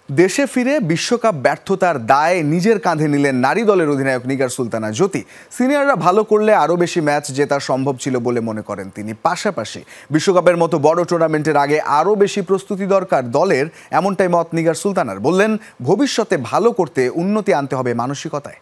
দেশে ফিরে বিশ্বকাপ ব্যর্থতার দায় নিজের কাঁধে নিলেন নারী দলের অধিনায়ক নিগার সুলতানা জ্যোতি। সিনিয়ররা ভালো করলে আরও বেশি ম্যাচ জেতা সম্ভব ছিল বলে মনে করেন তিনি। পাশাপাশি বিশ্বকাপের মতো বড় টুর্নামেন্টের আগে আরও বেশি প্রস্তুতি দরকার দলের, এমনটাই মত নিগার সুলতানার। বললেন, ভবিষ্যতে ভালো করতে উন্নতি আনতে হবে মানসিকতায়।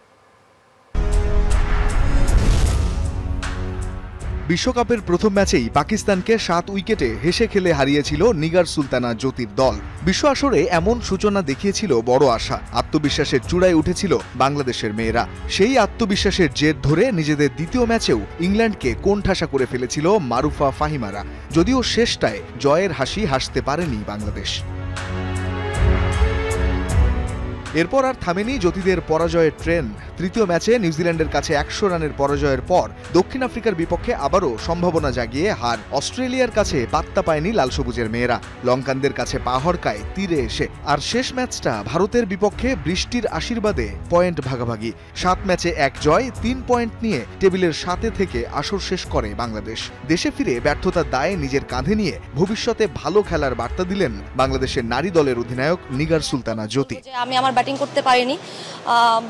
বিশ্বকাপের প্রথম ম্যাচেই পাকিস্তানকে 7 উইকেটে হেসে খেলে হারিয়েছিল নিগার সুলতানা জ্যোতির দল। বিশ্ব আসরে এমন সূচনা দেখিয়েছিল বড় আশা, আত্মবিশ্বাসের চূড়ায় উঠেছিল বাংলাদেশের মেয়েরা। সেই আত্মবিশ্বাসের জের ধরে নিজেদের দ্বিতীয় ম্যাচেও ইংল্যান্ডকে কোণঠাসা করে ফেলেছিল মারুফা ফাহিমারা। যদিও শেষটায় জয়ের হাসি হাসতে পারেনি বাংলাদেশ। এরপর আর থামেনি জ্যোতিদের পরাজয়ের ট্রেন। তৃতীয় ম্যাচে নিউজিল্যান্ডের কাছে 100 রানের পরাজয়ের পর দক্ষিণ আফ্রিকার বিপক্ষে আবারও সম্ভাবনা জাগিয়ে হার। অস্ট্রেলিয়ার কাছে পাত্তা পায়নি লাল সবুজের মেয়েরা, লঙ্কানদের কাছে পা হড়কায় তীরে এসে। আর শেষ ম্যাচটা ভারতের বিপক্ষে বৃষ্টির আশীর্বাদে পয়েন্ট ভাগাভাগি। 7 ম্যাচে 1 জয়, 3 পয়েন্ট নিয়ে টেবিলের 7-এ থেকে আসর শেষ করে বাংলাদেশ। দেশে ফিরে ব্যর্থতার দায়ে নিজের কাঁধে নিয়ে ভবিষ্যতে ভালো খেলার বার্তা দিলেন বাংলাদেশের নারী দলের অধিনায়ক নিগার সুলতানা জ্যোতি। আমি আমার ব্যাটিং করতে পারিনি,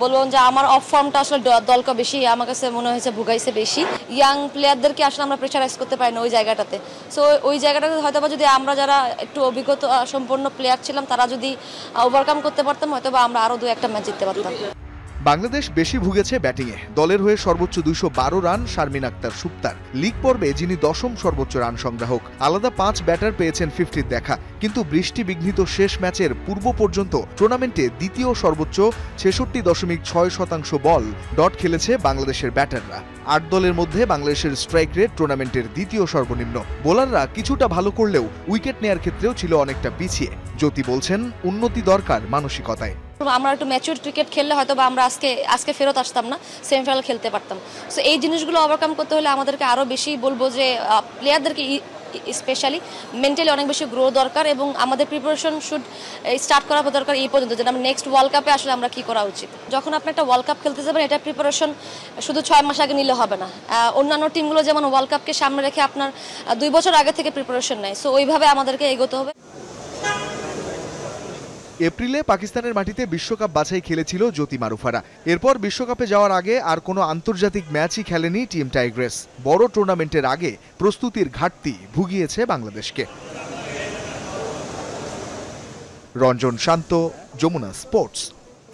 বললাম যে আমার অফ ফর্মটা আসলে দলকে বেশি আমার কাছে মনে হয়েছে ভুগাইছে বেশি। ইয়াং প্লেয়ারদেরকে আসলে আমরা প্রেশারাইজ করতে পারি না ওই জায়গাটাতে। সো ওই জায়গাটাতে হয়তো যদি আমরা যারা একটু অভিজ্ঞতা সম্পন্ন প্লেয়ার ছিলাম তারা যদি ওভারকাম করতে পারতাম, হয়তো আমরা আরও 2-1টা ম্যাচ জিততে পারতাম। বাংলাদেশ বেশি ভুগেছে ব্যাটিংয়ে। দলের হয়ে সর্বোচ্চ 212 রান শারমিন আক্তার সুপ্তার। লিগ পর্বে যিনি 10ম সর্বোচ্চ রান সংগ্রাহক। আলাদা 5 ব্যাটার পেয়েছেন 50-র দেখা। কিন্তু বৃষ্টি বিঘ্নিত শেষ ম্যাচের পূর্ব পর্যন্ত টুর্নামেন্টে দ্বিতীয় সর্বোচ্চ 66.6% বল ডট খেলেছে বাংলাদেশের ব্যাটাররা। 8 দলের মধ্যে বাংলাদেশের স্ট্রাইক রেট টুর্নামেন্টের দ্বিতীয় সর্বনিম্ন। বোলাররা কিছুটা ভালো করলেও উইকেট নেয়ার ক্ষেত্রেও ছিল অনেকটা পিছিয়ে। জ্যোতি বলছেন, উন্নতি দরকার মানসিকতায়। আমরা একটু ম্যাচিউর ক্রিকেট খেললে হয়তো বা আমরা আজকে ফেরত আসতাম না, সেমিফাইনাল খেলতে পারতাম। সো এই জিনিসগুলো ওভারকাম করতে হলে আমাদেরকে আরও বেশি বলবো যে প্লেয়ারদেরকে স্পেশালি মেন্টালি অনেক বেশি গ্রো দরকার, এবং আমাদের প্রিপারেশন শুড স্টার্ট করা দরকার এই পর্যন্ত, যেটা আমরা নেক্সট ওয়ার্ল্ড কাপে আসলে আমরা কি করা উচিত। যখন আপনি একটা ওয়ার্ল্ড কাপ খেলতে যাবেন, এটা প্রিপারেশন শুধু 6 মাস আগে নিলে হবে না। অন্যান্য টিমগুলো যেমন ওয়ার্ল্ড কাপকে সামনে রেখে আপনার 2 বছর আগে থেকে প্রিপারেশন নেয়। সো ওইভাবে আমাদেরকে এগোতে হবে। এপ্রিলে পাকিস্তানের মাটিতে বিশ্বকাপ বাছাই খেলেছিল জ্যোতি মারুফারা। এরপর বিশ্বকাপে যাওয়ার আগে আর কোনো আন্তর্জাতিক ম্যাচই খেলেনি টিম টাইগ্রেস। বড় টুর্নামেন্টের আগে প্রস্তুতির ঘাটতি ভুগিয়েছে বাংলাদেশকে। রঞ্জন শান্ত, যমুনা স্পোর্টস।